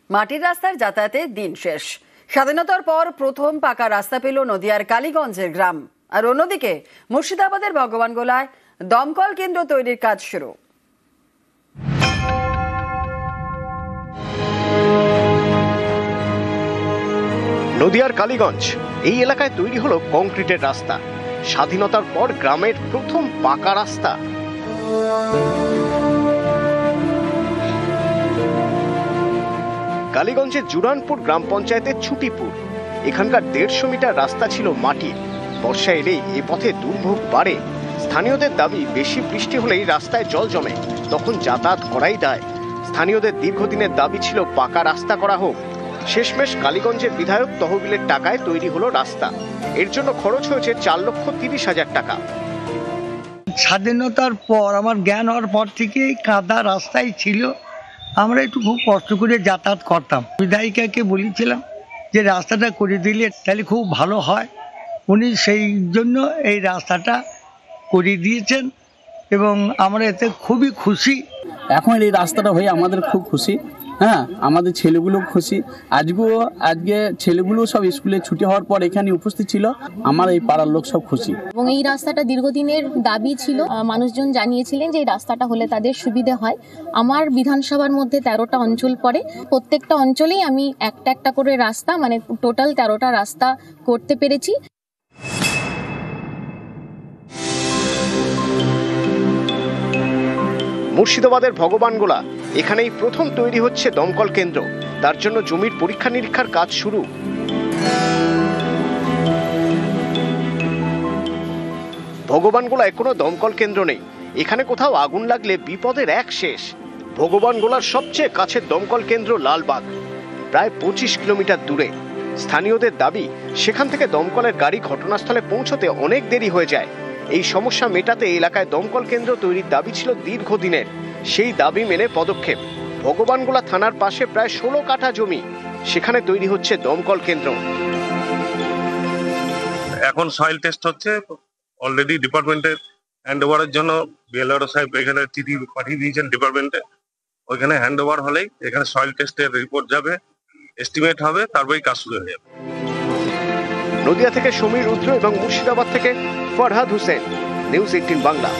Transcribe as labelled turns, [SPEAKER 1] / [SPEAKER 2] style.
[SPEAKER 1] মাটির রাস্তার যাতায়াতে দিন শেষ। স্বাধীনতার পর প্রথম পাকা রাস্তা পেল নদিয়ার কালীগঞ্জের গ্রাম। আর অন্যদিকে মুর্শিদাবাদের ভগবানগোলায় দমকল কেন্দ্র তৈরির কাজ শুরু।
[SPEAKER 2] নদিয়ার কালীগঞ্জ এই এলাকায় তৈরি হলো কংক্রিটের রাস্তা। স্বাধীনতার পর গ্রামের প্রথম পাকা রাস্তা। কালীগঞ্জের জুরানপুর গ্রাম পঞ্চায়েতের ছুটিপুর। এখানকার 150 মিটার রাস্তা ছিল মাটির। বর্ষা এলেই এ পথে দুর্ভোগ বাড়ে। স্থানীয়দের দাবি, বেশি বৃষ্টি হলেই রাস্তায় জল জমে, তখন যাতায়াত করাই দায়। স্থানীয়দের দীর্ঘদিনের দাবি ছিল পাকা রাস্তা করা হোক। শেষমেশ কালীগঞ্জের বিধায়ক তহবিলের টাকায় তৈরি হলো রাস্তা। এর জন্য খরচ হয়েছে 4,30,000 টাকা।
[SPEAKER 3] স্বাধীনতার পর আমার জ্ঞান হওয়ার পর থেকেই কাদা রাস্তায় ছিল। আমরা একটু খুব কষ্ট করে যাতায়াত করতাম। বিধায়িকাকে বলেছিলাম যে রাস্তাটা করে দিলে তাহলে খুব ভালো হয়। উনি সেই জন্য এই রাস্তাটা করে দিয়েছেন এবং আমরা এতে খুবই খুশি।
[SPEAKER 4] এখন এই রাস্তাটা হয়ে আমাদের খুব খুশি। হ্যাঁ, আমাদের ছেলেগুলো খুশি। আজকে ছেলেগুলো সব স্কুলে ছুটি হওয়ার পর এখানে উপস্থিত ছিল। আমার এই পাড়ার লোক সব খুশি।
[SPEAKER 5] এবং এই রাস্তাটা দীর্ঘদিনের দাবি ছিল। মানুষজন জানিয়েছিলেন যে এই রাস্তাটা হলে তাদের সুবিধে হয়। আমার বিধানসভার মধ্যে 13টা অঞ্চল পড়ে। প্রত্যেকটা অঞ্চলেই আমি একটা করে রাস্তা, মানে টোটাল 13টা রাস্তা করতে পেরেছি।
[SPEAKER 2] মুর্শিদাবাদের ভগবানগোলা, এখানেই প্রথম তৈরি হচ্ছে দমকল কেন্দ্র। তার জন্য জমির পরীক্ষা নিরীক্ষার কাজ শুরু। ভগবানগোলায় কোনো দমকল কেন্দ্র নেই। এখানে কোথাও আগুন লাগলে বিপদের এক শেষ। ভগবানগোলার সবচেয়ে কাছের দমকল কেন্দ্র লালবাগ, প্রায় 25 কিলোমিটার দূরে। স্থানীয়দের দাবি, সেখান থেকে দমকলের গাড়ি ঘটনাস্থলে পৌঁছতে অনেক দেরি হয়ে যায়। এই সমস্যা মেটাতে এলাকায় দমকল কেন্দ্র তৈরির দাবি ছিল দীর্ঘদিনের। সেই দাবি মেনে পদক্ষেপ। ভগবানগোলা থানার পাশে প্রায় 16 কাঠা জমি, সেখানে তৈরি হচ্ছে দমকল কেন্দ্র।
[SPEAKER 6] এখন সয়েল টেস্ট হচ্ছে। অলরেডি ডিপার্টমেন্টের হ্যান্ড ওভারের জন্য বিএলআরও সাহেব এখানে চিঠি পাঠিয়ে দিয়েছেন ডিপার্টমেন্টে। ওইখানে হ্যান্ড ওভার হলেই এখানে সয়েল টেস্টের রিপোর্ট যাবে, এস্টিমেট হবে, তারপরেই কাজ শুরু হয়ে যাবে।
[SPEAKER 2] নদিয়া থেকে সমীর রুদ্র এবং মুর্শিদাবাদ থেকে ফরহাদ হোসেন, নিউজ 18 বাংলা।